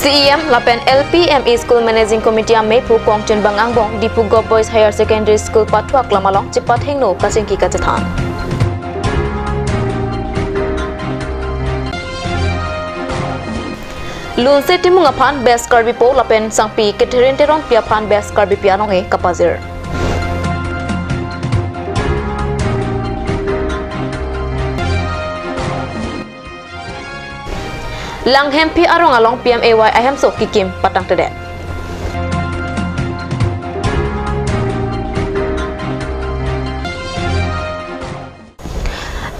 CEM lapen LPME School Managing Committee ame pu Kongchun Bangangbong di Pu Go Boys Higher Secondary School Patuak Lamalong cepat hengno kacengki kacethan. Lun se timu ngapan best karbi po lapen sangpi keterin teron piapan best karbi pianong e kapazir. Lang hempi arong along PMAY ahem sok kikim patang tedet.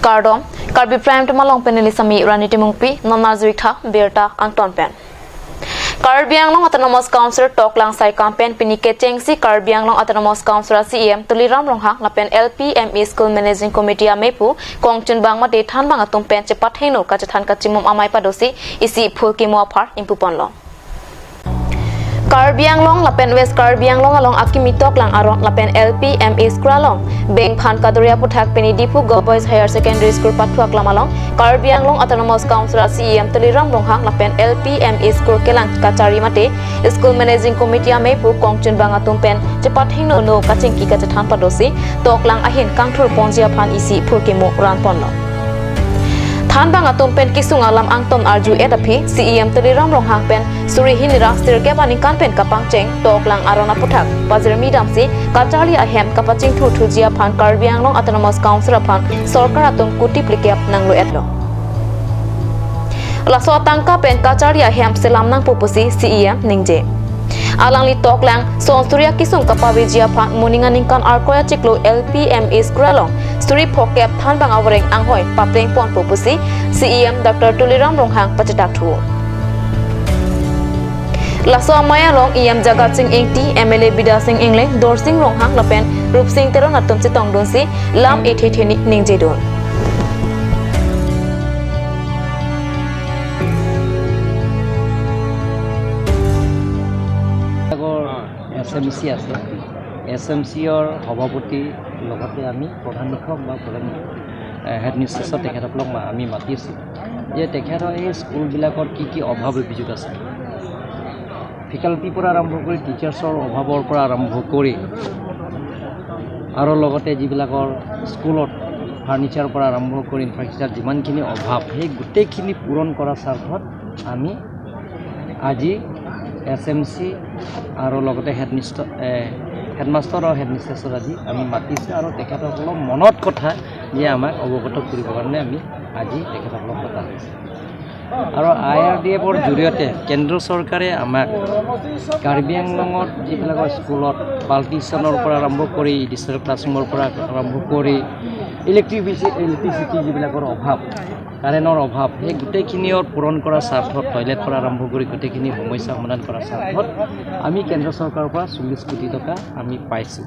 Kardom Karbi Prime Tamalong Penili Sami Raniti Mungpi Nonazrikha Berta Anton Pen Karbiang Long Autonomous Council Tok Lang Sai Campaign Pinike Chengsi Karbiang Long Autonomous Council CEM Tuliram Longhang Lapen LPME School Managing Committee Amepu Kongchun Bang Mate Than Bang Atum Pen Cepat Heno Kacathan Kachimum Amai Padosi Isi Phulki Moapar Impupon Long Karbiang Long lapen West Karbiang Long along Akimitok lang aron lapen LPME School along Beng Phan Kadoria Puthak Peni Dipu Go Boys Higher Secondary School Patuak Lamalong Karbiang Long Autonomous Council CEM Tuliram Longhang lapen LPME School Kelang Kachari Mate School Managing Committee Amepu Kongchun Bangatum Pen cepat hingno no kachengki kacathan padosi Tok lang ahin Kangthur Ponjia Phan isi Phulkimo ran ponlo Than bang atum pen kisung alam angton arju edapi CEM Tuliram Longhang pen suri hinira sirke paninkan pen kapang cheng tok lang arona puthak bazir midam si kachali ahem kapaching thu thujia phan Karbiang Long Autonomous Council phan sarkar atum kuti plikep nanglo etlo laso tangka pen kachali ahem selam nang pupusi CEM ningje Alangli tok lang son surya kisung kapawi jia phan muningan ningkan arkoya chiklo LPME Skralong Suri Phokep Than Bang Awareng Anghoi Papleng Pon Pupusi CEM Dr. Tuliram Longhang Pachatak Thu Laso Amaya Long EM Jagat Singh Engti MLA Bida Singh Engleng Dor Singh Longhang Lapen Rup Singh Teron Atum Chitong Dunsi Lam Ethetheni Ningje Don SMC আছে SMCৰ সভাপতি লগতে আমি প্ৰধান শিক্ষক বা প্ৰধান head মিষ্ট্ৰেছৰ তেখেতসকলক আমি মাতিছোঁ যে তেখেতৰ এই স্কুলবিলাকত কি অভাৱ অভিযোগ আছে ফেকাল্টিৰ পৰা আৰম্ভ কৰি টিচাৰ্ছৰ অভাৱৰ পৰা আৰম্ভ কৰি আৰু লগতে যিবিলাকৰ স্কুলত ফাৰ্নিচাৰৰ পৰা আৰম্ভ কৰি ইনফ্ৰাষ্ট্ৰাকচাৰ যিমানখিনি অভাৱ সেই গোটেইখিনি পূৰণ কৰাৰ স্বাৰ্থত আমি আজি SMC আৰু লগতে হেডমাষ্টাৰ আৰু হেডমিষ্ট্ৰেছৰ আজি আমি মাতিছোঁ আৰু তেখেতসকলক মনত কথা যে আমাক অৱগত কৰিবৰ কাৰণে আমি আজি তেখেতসকলক মতা হৈছে আৰু IRDFৰ জৰিয়তে কেন্দ্ৰ চৰকাৰে আমাক কাৰ্বি আংলঙত যিবিলাকৰ স্কুলত পাৰ্টিশ্যনৰ পৰা আৰম্ভ কৰি ডিজিটেল ক্লাছৰুমৰ পৰা আৰম্ভ কৰি ইলেক্ট্ৰিচিটি যিবিলাকৰ অভাৱ কাৰেণ্টৰ অভাৱ সেই গোটেইখিনিও পূৰণ কৰাৰ স্বাৰ্থত টয়লেট পৰা আৰম্ভ কৰি গোটেইখিনি সমস্যা সমাধান কৰাৰ স্বাৰ্থত আমি কেন্দ্ৰ চৰকাৰৰ পৰা 40 কোটি টকা আমি পাইছোঁ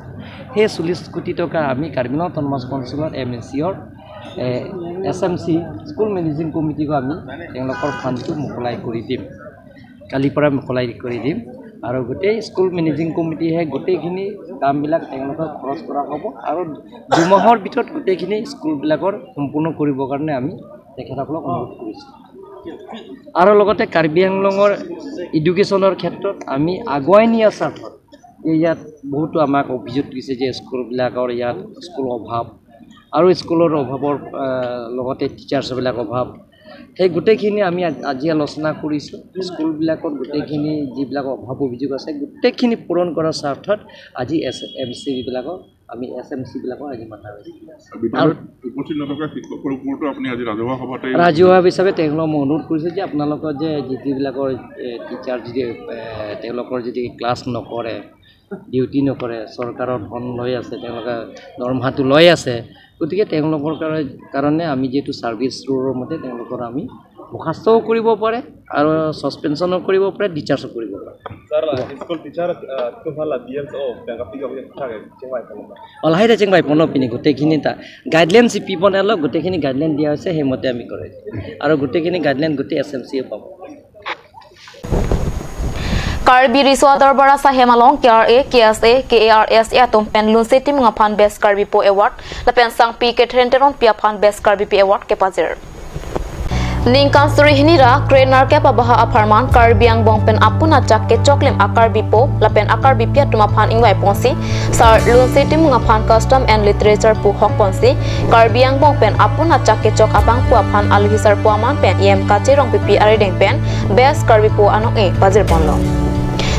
সেই 40 কোটি টকা আমি কাৰ্বি আংলং অটোনমাছ কাউন্সিলৰ MACৰ SMC স্কুল মেনেজিং কমিটিক আমি তেওঁলোকৰ ফাণ্ডটো মোকলাই কৰি দিম কালিৰ পৰা মোকলাই কৰি দিম আৰু গোটেই স্কুল মেনেজিং কমিটিহে গোটেইখিনি কামবিলাক তেওঁলোকক খৰচ কৰা হ'ব আৰু 2 মাহৰ ভিতৰত গোটেইখিনি স্কুলবিলাকৰ সম্পূৰ্ণ কৰিবৰ কাৰণে আমি তেখেতসকলক অনুৰোধ কৰিছোঁ আৰু লগতে কাৰ্বি আংলঙৰ এডুকেশ্যনৰ ক্ষেত্ৰত আমি আগুৱাই নিয়াৰ স্বাৰ্থত ইয়াত বহুতো আমাক অভিযোগ দিছে যে স্কুলবিলাকৰ ইয়াত স্কুল অভাৱ আৰু স্কুলৰ অভাৱৰ লগতে টিচাৰ্ছবিলাক অভাৱ সেই গোটেইখিনি আমি আজি আলোচনা কৰিছোঁ স্কুলবিলাকত গোটেইখিনি যিবিলাক অভাৱ অভিযোগ আছে গোটেইখিনি পূৰণ কৰাৰ স্বাৰ্থত আজি SMCবিলাকক আমি SMCবিলাকক আজি মাতা হৈছে ৰাজহুৱা হিচাপে তেওঁলোকক অনুৰোধ কৰিছোঁ যে আপোনালোকৰ যে যিবিলাকৰ টিচাৰ যদি তেওঁলোকৰ যদি ক্লাছ নকৰে ডিউটি নকৰে চৰকাৰৰ ধন লৈ আছে তেওঁলোকে দৰমহাটো লৈ আছে গতিকে তেওঁলোকৰ কাৰণে আমি যিহেতু ছাৰ্ভিচ ৰুলৰ মতে তেওঁলোকৰ আমি বৰ্খাস্তও কৰিব পাৰে আৰু ছাছপেনশ্যনো কৰিব পাৰে ডিচাৰ্জো কৰিব পাৰে লাহেতে চেংবাই পনৰ পিনি গোটেইখিনি গাইডলাইন চিপি বনালক গোটেইখিনি গাইডলাইন দিয়া হৈছে সেইমতে আমি কৰে আৰু গোটেইখিনি গাইডলাইন গোটেই SMCয়ে পাব Karbi Riswadar Bara Sahemalong KRA KSA KARS Atom Pen Lun City Mungaphan Best Karbi Po Award Lapen Sang P Ketrenteron Piaphan Best Karbi P Award Kepazir Ningkan suri hinira krenar ke pabaha aparman karbiang bongpen apuna cak ke coklim akar bipo lapen akar bipia tumapan ingwai ponsi sar lunsi timungapan custom and literature pu hok ponsi karbiang bongpen apuna cak ke cok abang puapan alhisar puaman pen yem kacirong pipi aredeng pen best karbipo anong bazir ponlo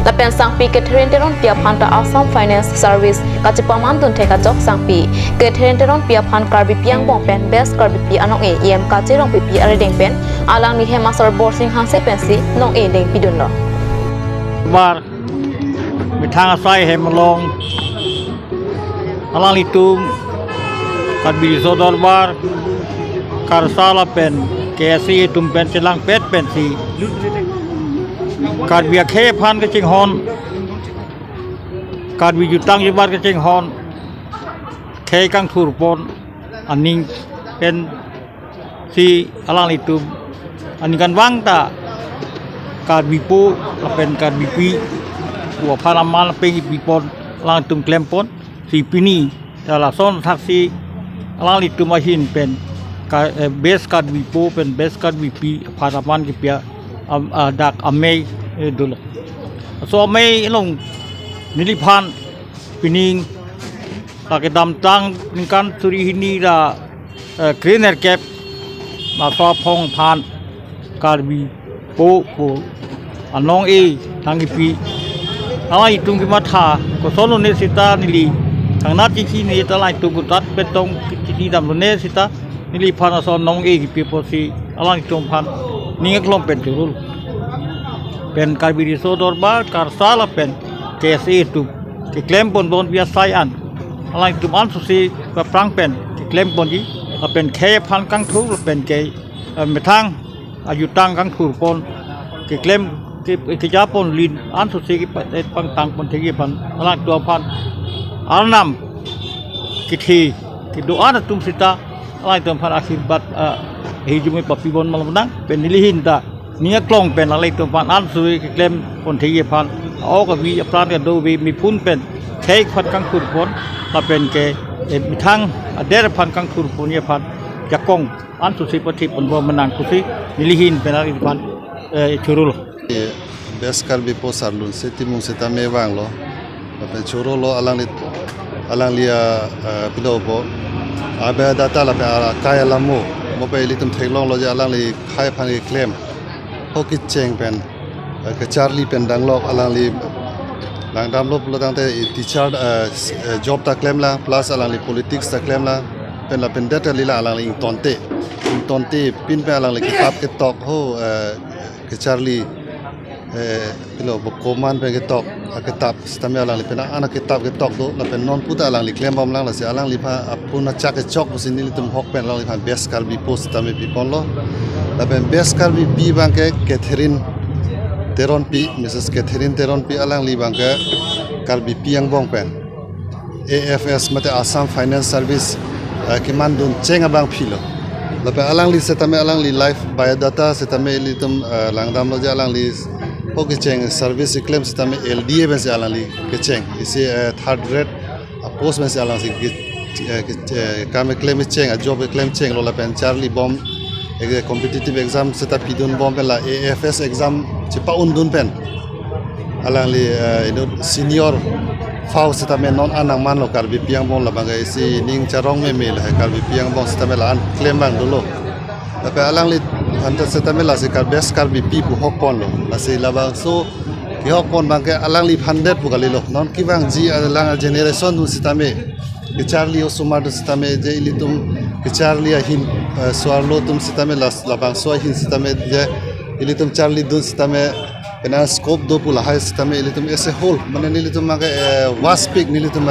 lapen sangpi keterenteron pia phanta Assam Finance Service kacipaman tun theka jok sangpi keterenteron pia phan karbi piang bong pen best karbi pi anong em kacirong pipi aredeng pen alang ni hemasar borsing hanse pensi nong deng pidun lo bar mitang asai hemlong alang litum karbi sodor bar karsala pen kesi tum pen celang pet pensi karbi akhe phan ke ching hon karbi jutang jibar ke ching hon khe kang thur pon aning pen si alang litum aning kan wang ta karbi po pen karbi pi wa phanaman pe pi pon lang tum klem pon si pini dala son taksi alang litum mahin pen base karbi po pen base karbi pi phanaman ki pia dak amei dulu so amei long nilipan pining pakai dam tang ningkan suri hini da cleaner cap ma so phong phan karbi po anong tangi pi ai tung ki matha ko solo ne sita nili thang na chi ni ta lai tu tat petong ki dam ne sita nili phan so nong ki pi po si alang tung phan ninga klom pen turul pen karbi so dorba karsala pen kesi tu ki klem pon bon biasa an alang tu an susi prang pen ki klem pon ji pen khe phan kang thu pen ke metang ayutang kang thur pon ki klem ki japon lin an susi ki pang tang pon thegi pan alang tu phan anam ki thi ki doa tum sita alang tu phan akibat hijumi papi bon malamnang pen nilihin ta ninga klong pen alai tu pan an sui ki klem pon thegi pan au ka vi apran ka do vi mi pun pen thei phat kang thur pon ta pen ke mitang ader phan kang thur pon ye phan jakong an susi pathi pon bo manang kusi nilihin pen alai pan churul best karbi po sarlun setimung setame wang lo pe churo lo alang lia pilo po abe data la pe kaya lamu mo pe litum thailong lo ja alang li khai phan ki claim hoki cheng pen ke charlie pen danglok alang li lang dam lo pulo tang te teacher job ta claim la plus alang li politics ta claim la pen la pen data li la alang li tonte pin pe alang li kitab ke tok ho ke charlie pilo bokoman pe ke tok kitab sistem alang li pen ana kitab ke tok do la pen non puta alang li claim bom lang la se alang li pha apuna chak ke chok usin li tum hok pen alang li pha best karbi post tame pi pon lo la pen best karbi pi bang ke Catherine Teron pi Mrs Catherine Teron pi alang li bang ke karbi pi yang bong pen AFS mate Assam Finance Service kimandun cheng abang philo la pen alang li setame alang li life biodata setame li tum langdam lo ja alang li hoki cheng service claim setame LDA ben se alang li ke cheng isi third grade post ben se alang si kame claim cheng a job claim cheng lo la pen charlie bomb competitive exam seta pidun bomb la AFS exam chipa undun pen alang li senior fau seta me non anang man lo karbi piang bom la banga isi ning charong me mel hai karbi piang bom seta me la an claim bang dolo tapi alang li anta seta me la se kar best karbi pi bu hok pon lo la se la bang so ki hok pon bang ke alang li 100 bu kali lo non ki bang ji alang generation du seta me ki charlie o sumar du seta me je ilitum ki charlie hin swallo tum seta me la bang so hin seta me je ilitum charlie du seta me ena scope do pula hai seta me ilitum as a whole mane nilitum ma ke waspik nilitum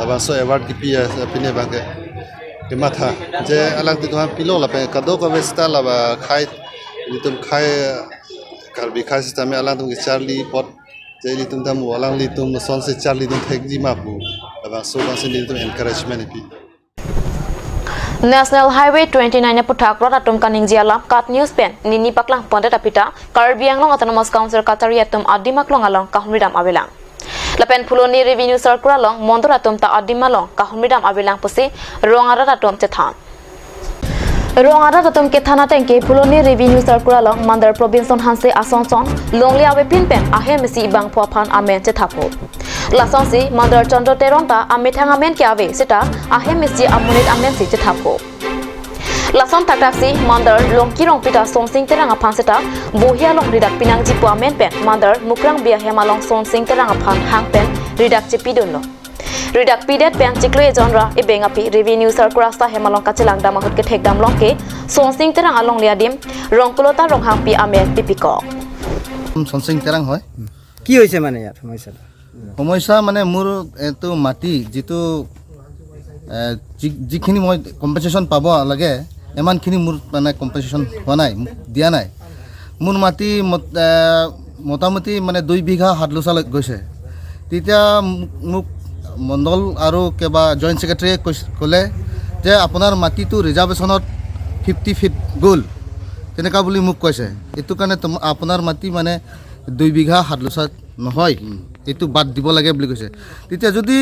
abang so award ki pi pine bang ke matha je alang ti tuhan pilo la pe kado ka vesta la ba khai ilitum khai karbi khai seta me alang tum ki charlie pot je ilitum tam alang litum son se charlie tum thek ji ma pu abang so bang se ilitum encouragement pi National Highway 29 na puthak rot atum kaning jialam kat news pen nini paklang ponte tapita Karbi Anglong Autonomous Council Katari atum adimak long along kahumridam abelang lapen phuloni revenue circular long mondor atum ta adimalong kahumridam abelang pusi rongarat atum chethan Rongara datum ke thana tengke puloni revenue circular long mandar province on hanse asonson longli awe pinpen ahe mesi bang phophan amen chethapo lasonsi mandar chandro teronta ame thangamen ke ave sita ahe mesi amunit amen si chethapo lason tataksi mandar longki rongpita sonsing terang aphan sita bohia long ridak pinang jipu amen pen mandar mukrang bia hemalong sonsing terang aphan hangpen ridak chepidunlo Ridak pidet pen ciklo genre ibeng api revenue circular sta hemalong kachilang damahut ke thek damlong ke sonsing terang along liadim rongkulota ronghang pi ame pipiko সনসিং Terang হয় কি হৈছে মানে ইয়াত সমস্যাটো সমস্যা মানে মোৰ এইটো মাটি যিটো যিখিনি মই কম্পেনচেশ্যন পাব লাগে ইমানখিনি মোৰ মানে কম্পেনচেশ্যন হোৱা নাই দিয়া নাই মোৰ মাটি মোটামুটি মানে 2 বিঘা হাতলোচা গৈছে তেতিয়া মোক মণ্ডল আৰু কেবা জইণ্ট সেক্ৰেটাৰীয়ে ক'লে যে আপোনাৰ মাটিটো ৰিজাৰ্ভেশ্যনত 50 ফিট গ'ল তেনেকা বুলি মোক কৈছে এটো কাৰণে আপোনাৰ মাটি মানে 2 বিঘা হাতলোচা নহয় এটো বাদ দিব লাগে বুলি কৈছে তেতিয়া যদি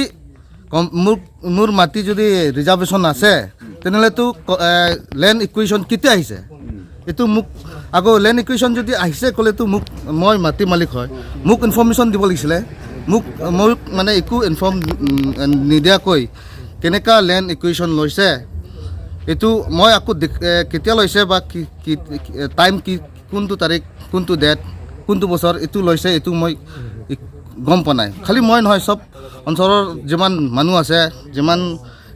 মোৰ মাটি যদি ৰিজাৰ্ভেশ্যন আছে তেনেহলে তো ল্যান্ড ইকুৱেশ্যন কিতে আহিছে এটো মোক আগো ল্যান্ড ইকুৱেশ্যন যদি আহিছে ক'লে তো মোক মই মাটি মালিক হয় মোক ইনফৰমেশ্যন দিব লাগিছিলে মোক মানে একো ইনফৰ্ম নিদিয়াকৈ কেনেকা ল্যান্ড ইকুৱেশ্যন লৈছে এটো মই আকো কেতিয়া লৈছে বা টাইম কি কোনটো তাৰিখ কোনটো ডেট কোনটো বছৰ এটো লৈছে এটো মই গম পোৱা নাই খালি মই নহয় সব অঞ্চলৰ যিমান মানুহ আছে যিমান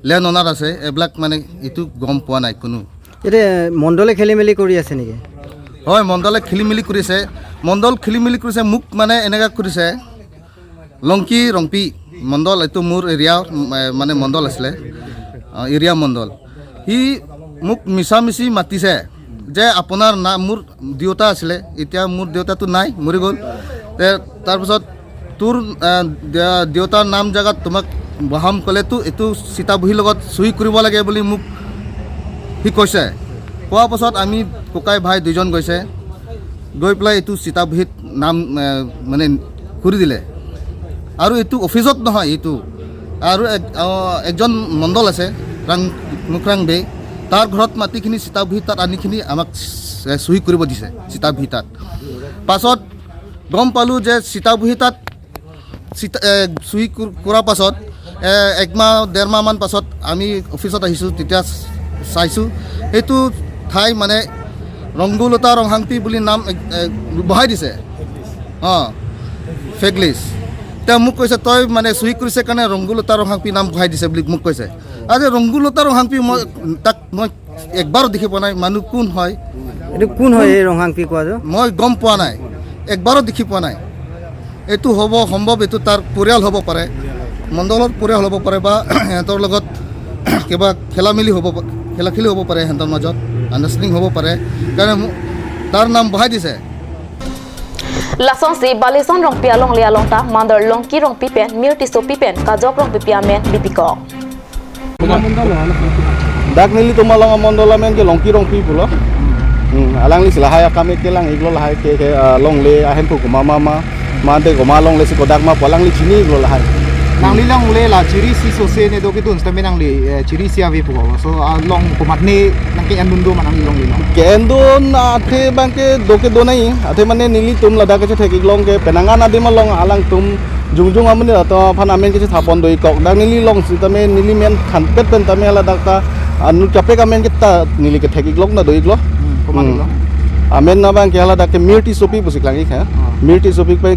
ল্যান্ড অনাৰ আছে এবলাক মানে এটো গম পোৱা নাই কোনো এতে মণ্ডলে খেলিমেলি কৰি আছে নেকি হয় মণ্ডলে খেলিমেলি কৰিছে মণ্ডল খেলিমেলি কৰিছে মোক মানে এনেকা কৰিছে লংকি ৰংপি মণ্ডল এটো মোৰ এৰিয়া মানে মণ্ডল আছিলে এৰিয়া মণ্ডল হি মোক মিছামিছি মাতিছে যে আপোনাৰ নাম মোৰ দেউতা আছিলে এতিয়া মোৰ দেউতাটো নাই মৰি গ'ল তাৰপিছত তোৰ দেউতাৰ নাম জাগাত তোমাক বহাম ক'লে তো এইটো সীতাবহীৰ লগত চুই কৰিব লাগে বুলি মোক সি কৈছে কোৱা পাছত আমি ককাই ভাই দুজন গৈছে গৈ পেলাই এইটো সীতাবহীত নাম মানে কৰি দিলে আৰু এইটো অফিচত নহয় এইটো আৰু একজন মণ্ডল আছে মুখৰাং বে তাৰ ঘৰত মাটিখিনি সীতাবহী তাত আনিখিনি আমাক চুই কৰিব দিছে সীতাবহী তাত পাছত গম পালোঁ যে সীতাবহী তাত চুই কৰাৰ পাছত 1 মাহ 1.5 মাহমান পাছত আমি অফিচত আহিছোঁ তেতিয়া চাইছোঁ এইটো ঠাই মানে ৰংগুলতা ৰংহাংপি বুলি নাম বহাই দিছে ফেক লিষ্ট এতিয়া মোক কৈছে তই মানে চুই কৰিছে কাৰণে ৰংগুলতা ৰংহাংপি নাম বহাই দিছে বুলি মোক কৈছে আজি ৰংগুলতা ৰংহাংপি মই তাক মই একবাৰো দেখি পোৱা নাই মানুহ কোন হয় এইটো কোন হয় এই ৰংহাংপি কোৱাটো মই গম পোৱা নাই একবাৰো দেখি পোৱা নাই এইটো হ'ব সম্ভৱ এইটো তাৰ পৰিয়াল হ'ব পাৰে মণ্ডলৰ পৰিয়াল হ'ব পাৰে বা সিহঁতৰ লগত কিবা খেলামেলি হ'ব পাৰে সিহঁতৰ মাজত আণ্ডাৰষ্টেণ্ডিং হ'ব পাৰে কাৰণে তাৰ নাম বহাই দিছে Lasonsi balison rong pia long lia long ta mandar long ki rong pipen mirti so pipen kajok rong pipia men bipiko dak nili tumalang mondola men ke longki rong pi pulo alang li silahaya kami ke lang iglo lahai ke long le ahen pu mama ma de ko ma long le si kodak ma palang li chini iglo lahai nang li lang le la chiri si so se ne do ki tun sta menang li chiri si ave pu so long ko mat ne nang ke andun do manang long li long ke endon athe bang ke do ke do nai athe mane nili tum lada ke thek iglong ke penangan adi ma long alang tum jungjung amne to phan amen ke thapon doi kok dak nili long si tame nili men khan pet pen tame ala dak ta anu chape kamen ke ta nili ke thek iglong na doi iglo ko mat lo amen na bang ke ala dak ke mirti sopi busik langi kha mirti sopi pe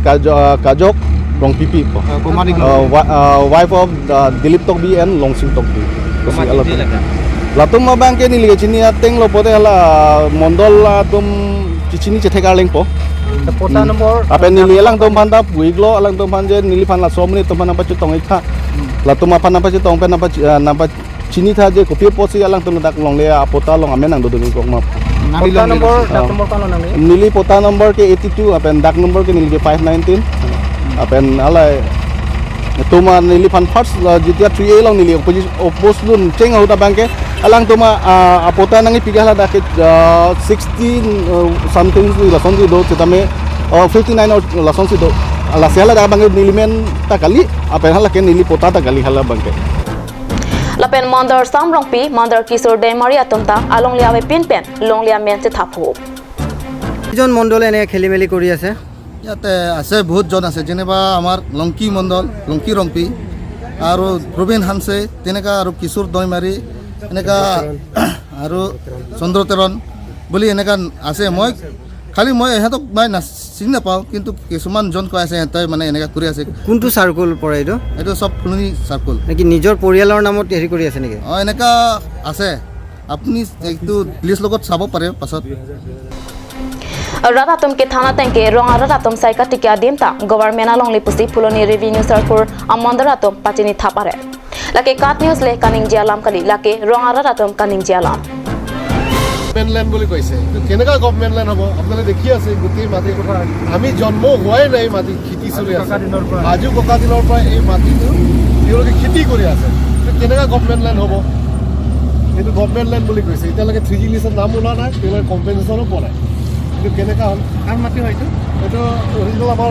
kajok rong pipi ko mat iglo wife of Dilip Tokbi and Longsing Tokbi latum ma bang ke ni lige chini ateng lo pode hala mondol tum chichini chetheka leng po pota number apen ni lang tom phanda puiglo alang tom phan je nili phan la somni tom phan pa chutong ikha latum ma phan pa chutong pe na pa chini tha je kopi posi alang tom dak long le apota long amen ang do ni kok ma pota number dak number kan nang nili pota number ke 82 apen dak number ke nili ke 519 apen alai tuma nili fan first jitia 3A long nili opos lun cheng auta bangke alang tuma apota nangi pigala da ke 16 something la sonji do tame 59 or la sonji do ala sela da bangke nili men ta kali apen hala ke nili pota ta kali hala bangke lapen mandar samrongpi mandar kisor demari atomta along liawe pinpen long lia men thapu কিজন মণ্ডলে এনেকৈ খেলি মেলি কৰি আছে ইয়াতে আছে বহুতজন আছে যেনিবা আমাৰ লংকি মণ্ডল লংকি ৰংপি আৰু প্ৰবীণ হানছে তেনেকুৱা আৰু কিশোৰ দৈমাৰী এনেকুৱা আৰু চন্দ্ৰতেৰণ বুলি এনেকুৱা আছে মই ইহঁতক মই চিনি নাপাওঁ কিন্তু কিছুমান জন কৈ আছে সিহঁতে মানে এনেকুৱা কৰি আছে কোনটো চাৰ্কুল পৰে এইটো চব ফুলনি চাৰ্কুল নেকি নিজৰ পৰিয়ালৰ নামত হেৰি কৰি আছে নেকি এনেকুৱা আছে আপুনি এইটো লিষ্ট লগত চাব পাৰে পাছত Ratatum ke thana tengke ronga ratatum saika tikia dimta government along lipusi puloni revenue circle amandaratum patini thapare lake kat news le kaning jialam kali lake ronga ratatum kaning jialam government land বুলি কৈছে কেনেকুৱা government land হ'ব আপোনালোকে দেখি আছে গোটেই মাটি কথা আমি জন্ম হোৱাই নাই মাটি খেতি চলি আছে আজো ককা দিনৰ পৰা এই মাটিটো তেওঁলোকে খেতি কৰি আছে কেনেকুৱা গভৰ্ণমেণ্ট লেণ্ড হ'ব এইটো গভৰ্ণমেণ্ট লেণ্ড বুলি কৈছে এতিয়ালৈকে 3G লিষ্টত নাম ওলোৱা নাই তেওঁলোকে কম্পেনচেশ্যনো পোৱা নাই কিন্তু কেনেকুৱা হ'ল কাৰ মাটি হয় এইটো অৰিজিনেল আমাৰ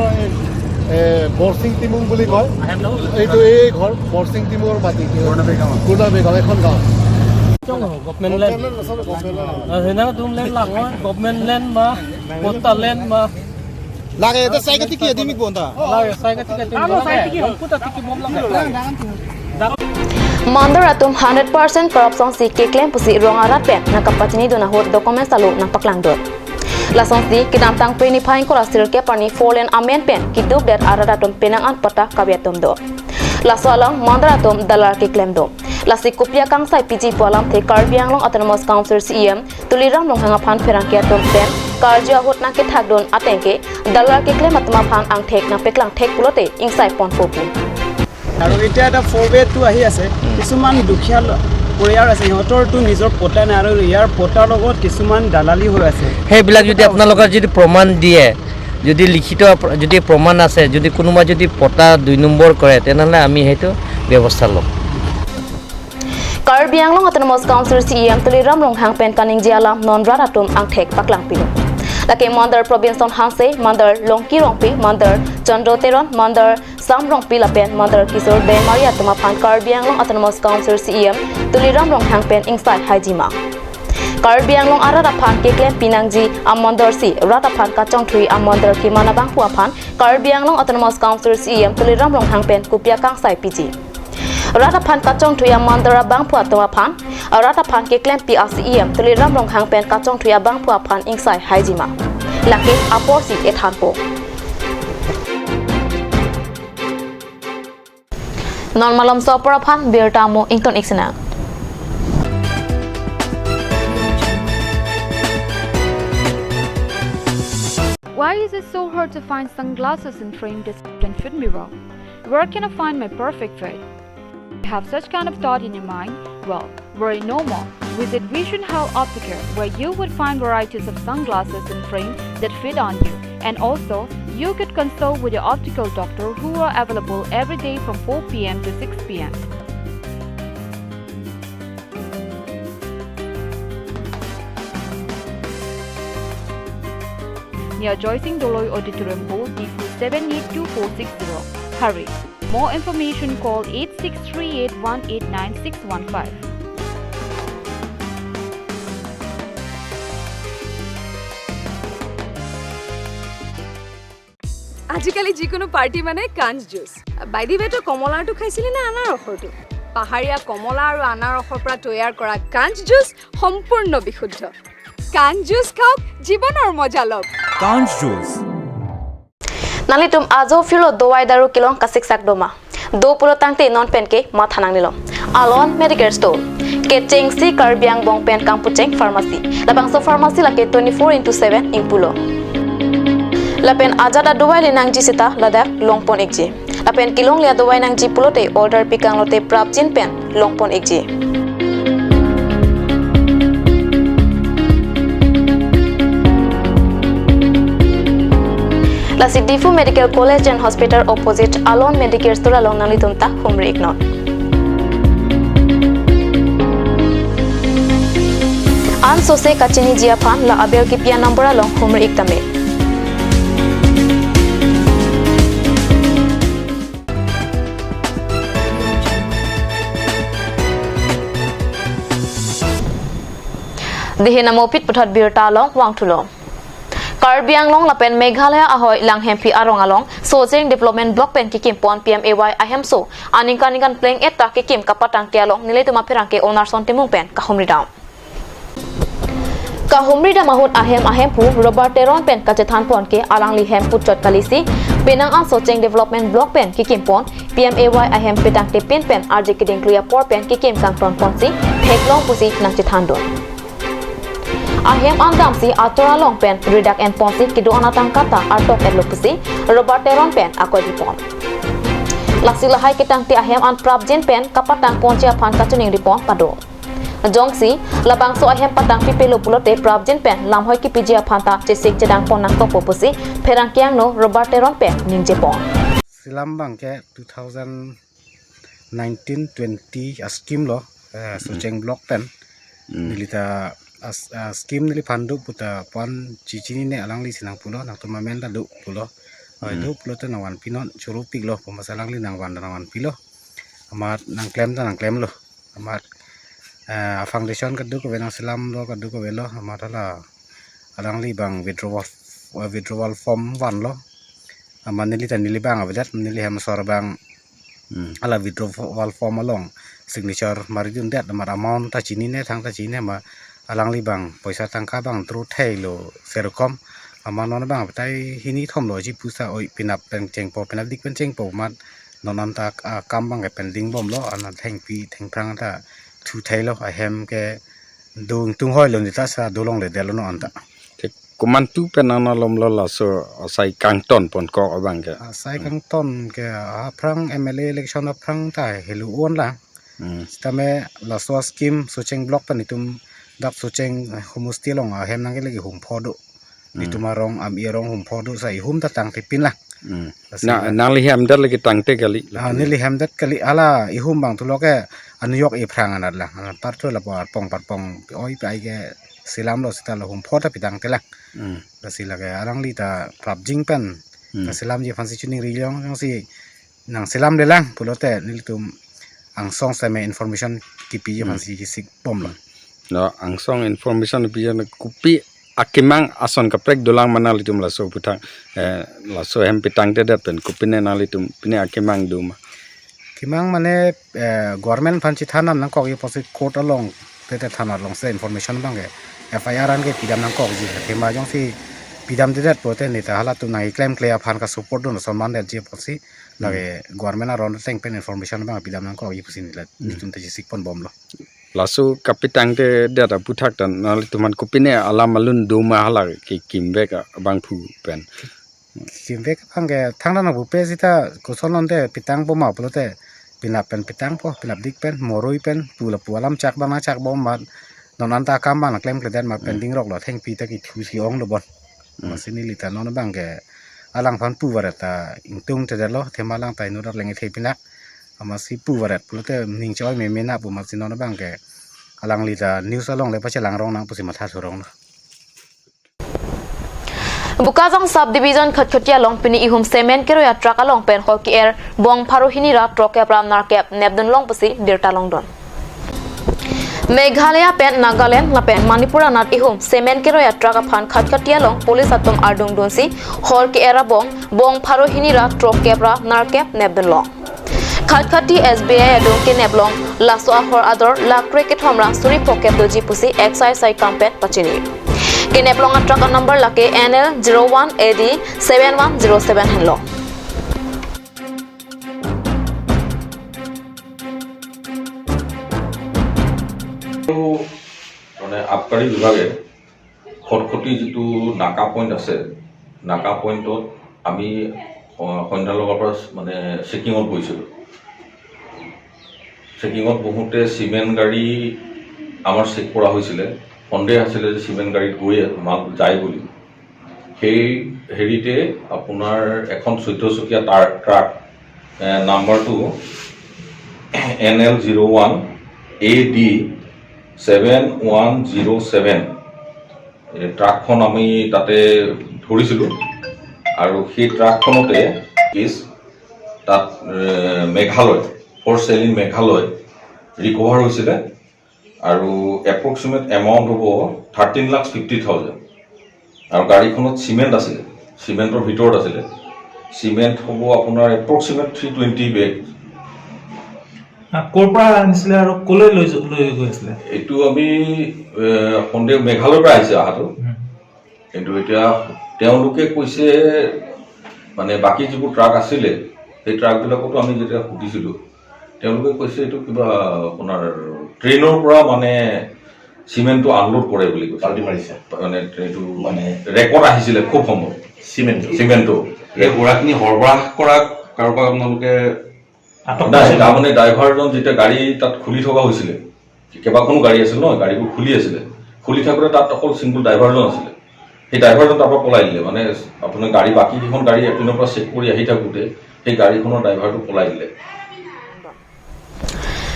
বৰচিং টিমুং বুলি কয় এইটো এই ঘৰ বৰচিং টিমুঙৰ মাটি কুৰ্ণাবেগাঁও এখন গাঁও Government land. Thế nào cũng lên lặng quá. Government land mà, Pota land mà. লাগে এটা সাইকেল কি দিমি কোনটা Lagi saya ketika tinggal. Putar tiki bom lang. mandar atum 100% corruption si ke claim pusi ronga rapen na kapatini dona hot document salu na paklang dot la songsi kinam tang preni phain ko rasir ke pani foreign amen pen ki duk der aradatum penangan pata kabiatum do la salang mandar atum dalar ke claim do la sikupia kang sai pg polam the karbiang long autonomous council cem tuliram long hanga phan ferang ke atum pen karja hot na ke thak don atengke dalar ke claim atma phang ang thek na peklang thek pulote insai pon popu আৰু এটা এটা ফৰৱেটো আহি আছে কিছুমান দুখীয়া পৰিয়াল আছে সিহঁতৰটো নিজৰ পতা নাই আৰু ইয়াৰ পতাৰ লগত কিছুমান দালালি হৈ আছে সেইবিলাক যদি আপোনালোকৰ যদি প্ৰমাণ দিয়ে যদি লিখিত যদি প্ৰমাণ আছে যদি কোনোবা যদি পটা 2 নম্বৰ কৰে তেনেহলে আমি সেইটো ব্যৱস্থা ল'ম Karbi Anglong Autonomous Council CEM tuliram long hang pen kaning jialam non raratum ang thek paklang pilo lake mandar province on hanse mandar longki rongpi mandar chandro teron mandar sam rongpi lapen mandar kisor de maria tuma phan Karbi Anglong Autonomous Council CEM tuliram long hang pen inside hajima Karbi Anglong arara phan ke klem pinangji amandar si rata phan ka chongthui amandar ki manabang pu phan Karbi Anglong Autonomous Council CEM tuliram long hang pen kupia kang sai piji Rata phan kachong thuya mandara bang phua towa phan rata phan ke claim PRCEM tuliram rong hang pen kachong thuya bang phua phan insai haijima laki apor si ethan po normalom sopora phan bertamo ington iksena Why is it so hard to find sunglasses in framed display and fit mirror? Where can I find my perfect fit? Have such kind of thought in your mind? Well, worry no more. Visit Vision Health Optica, where you would find varieties of sunglasses in frame that fit on you. And also, you could consult with your optical doctor who are available every day from 4 p.m. to 6 p.m. Near Joycing Doloy Auditorium Hall, D4 782460. Hurry! More information call 8638189615. আজিকালি যিকোনো party মানে কাঞ্জ juice by the ৱে কমলাটো খাইছিলি না আনাৰ ৰসটো পাহাৰীয়া কমলা আৰু আনাৰ ৰসৰ পৰা তৈয়াৰ কৰা কাঞ্জ জুচ সম্পূৰ্ণ বিশুদ্ধ কাঞ্জ জুচ খাওক জীৱনৰ মজা লওক কাঞ্জ juice Nalitum azo filo dowai daru kilong kasik sak doma. Do pulo tangte non pen ke ma thanang nilo. Alon medical store. Ke cheng si Karbiang bong pen kang pucheng pharmacy. Labang so pharmacy la ke 24/7 ing pulo. Lapen ajada dowai le nang ji sita ladak longpon ekji. Lapen kilong lia dowai nang ji pulo te order pikang lote prap jin pen longpon ekji. Lasi Difu Medical College and Hospital opposite Alon Medicare Store along Nalitum ta Humri Ignon. An sose kachini jia phan la abel ki pia number along Humri Iktame. Dihi namo pit putat birta long wang thulo. Karbi Anglong lapen Meghalaya ahoy lang hempi arong along Sojeng Development Block pen kikim pon PMAY ahemso aning kan playing eta kikim kapatang tialong nilai tuma perang ke owner son timung pen kahumri dam mahut ahem pu Robert Teron pen kacethan pon ke alang li hem put chot kalisi penang ang Sojeng Development Block pen kikim pon PMAY ahem petang te pen RJ kiding clear por pen kikim kang ton ponsi heklong pusi nang cethan don Ahem andam si atura long pen redak and ponsi kido anatang kata artok elopusi Robert Teron pen akoi dipon. Laksi lahai kitang ti ahem an prabjin pen kapatang poncia pan kacuning dipon pado. Jongsi labang so ahem patang pipelo pulote prabjin pen lamhoi ki pijia phanta cesik jedang pon nang kopopusi perang kiang no Robert Teron pen ningje pon. Silambang ke 2019-20 scheme lo Sojeng Block pen nilita scheme nili pandu puta pon cicini ne alang li sinang pulo nang turnamen ta du pulo du pulo ta nawan pinon churu pig lo pemasalang li nang wan pilo amat nang claim lo amat foundation kadu ko benang silam lo kadu ko belo amat ala alang li bang withdrawal form wan lo amat nili bang abedat nili ham sor bang ala withdrawal form along signature marijun dat amat amount ta cini ne thang ta cini ma alang li bang poisa tangka bang tru thai lo serokom amanon bang tai hini thom lo ji pusa oi pinap pen chengpo pinap dik pen chengpo mat nonan ta kam bang ke pending bom lo an theng pi theng prang ta thu thai lo a hem ke dung tung hoi lo ni ta sa dolong le del no anta kuman tu penana lom lo la so sai kang ton pon ko bang ke sai kang ton ke prang MLA election of prang ta helu on la stame la so scheme Sojeng Block panitum dak Sojeng humusti long hem nang lagi hum phodo itu marong am irong hum phodo sai hum ta tang tipin lah na li hem dar lagi tang te kali ni li hem dat kali ala i hum bang tu loke an yok e prang anat lah par tu la pong oi pai ke silam lo sita lo hum phoda pitang te lah la sila ke arang li ta prap jing pen silam je fansi chuning ri long yang si nang silam de lang pulote nil tum ang song sa me information kipi je fansi sik bom lah no angsong information biyan kupi akimang ason kaprek dolang mana litum laso putang laso hem pitang te dat pen kupine na litum pine akimang duma kimang mane government phanchi thanam nang kok posit court along te thana long se information bang ge FIR an ge pidam nang kok ji thema jong si pidam te dat pote ni ta hala tu nai claim clear phan ka support don sonman det je posi lage government aron teng pen information bang pidam nang kok yi posi ni la nitum te sik pon bom lo lasu kapitang te data puthak tan nali tuman kupine alam alun duma hala ki kimbe ka bang phu pen kimbe ka bang ge thangna na bu pe sita kosolon te pitang boma pulote pinap pen pitang po pinap dik pen moroi pen pula pualam chak bang chak bom mat nonan ta kam bang claim kleden ma pending rok lo theng pi ta ki thu siong lo bon masini lita non bang ge alang phan pu warata ingtung te lo themalang tai no dak lengi thepinak amasi pu warat pulote ning choi me mena pu masino na bang ke alang lita news along le pache langrong nang pusi matha thorong na Bukazang subdivision khatkhatiya long pini ihum cement kero ya truck along pen hoki air bong pharohini ra truck ya pram narkep nebdun long pusi birta long don Meghalaya pen Nagaland lapen Manipur anat ihum cement kero ya truck aphan khatkhatiya long police atom ardung donsi hoki era bong pharohini ra truck ya pram narkep nebdun long Khatkhati SBI adong ke neblong laso ahor ador la cricket homra suri pocket doji pusi exercise campaign pachini ke neblong truck number lake NL 01 AD 7107 henlo মানে আবকাৰী বিভাগে খটখটি যিটো নাকা point আছে নাকা পইণ্টত আমি সন্ধ্যাৰ লগৰ পৰা মানে চেকিঙত গৈছিলোঁ চেকিঙত বহুতে চিমেণ্ট গাড়ী আমাৰ চেক কৰা হৈছিলে সন্দেহ আছিলে যে চিমেণ্ট গাড়ীত গৈ মাল যায় বুলি সেই হেৰিতে আপোনাৰ এখন 14 চকীয়া ট্ৰাক নাম্বাৰটো NL 01 AD 7107 ট্ৰাকখন আমি তাতে ধৰিছিলোঁ আৰু সেই ট্ৰাকখনতে কেছ তাত Meghalaya for sale in Meghalaya recover হৈছিলে আৰু এপ্ৰক্সিমেট এমাউণ্ট হ'ব 13,50,000 আৰু গাড়ীখনত চিমেণ্ট আছিলে চিমেণ্টৰ ভিতৰত আছিলে চিমেণ্ট হ'ব আপোনাৰ এপ্ৰক্সিমেট 320 বেগ ক'ৰ পৰা আনিছিলে আৰু ক'লৈ লৈ গৈ আছিলে এইটো আমি সন্দেহ মেঘালয়ৰ পৰা আহিছে অহাটো কিন্তু এতিয়া তেওঁলোকে কৈছে মানে বাকী যিবোৰ ট্ৰাক আছিলে সেই ট্ৰাকবিলাকতো আমি যেতিয়া সুধিছিলোঁ তেওঁলোকে কৈছে এইটো কিবা আপোনাৰ ট্ৰেইনৰ পৰা মানে চিমেণ্টটো আনলোড কৰে বুলি কৈছে পাল্টি মাৰিছে মানে এইটো মানে ৰেকৰ্ড আহিছিলে খুব সম্ভৱ চিমেণ্টটো এই গৰাখিনি সৰবৰাহ কৰা কাৰোবাক আপোনালোকে তাৰমানে ড্ৰাইভাৰজন যেতিয়া গাড়ী তাত খুলি থকা হৈছিলে কেইবাখনো গাড়ী আছিল ন গাড়ীবোৰ খুলি আছিলে খুলি থাকোঁতে তাত অকল চিংগুল ড্ৰাইভাৰজন আছিলে সেই ড্ৰাইভাৰজন তাৰ পৰা পলাই দিলে মানে আপোনাৰ গাড়ী বাকীকেইখন গাড়ী এপিনৰ পৰা চেক কৰি আহি থাকোঁতে সেই গাড়ীখনৰ ড্ৰাইভাৰটো পলাই দিলে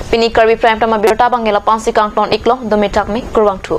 Pini Karbi Prime Tama Birta Bangela Pansi Kangton Iklo Domitakmi Kurwang Thu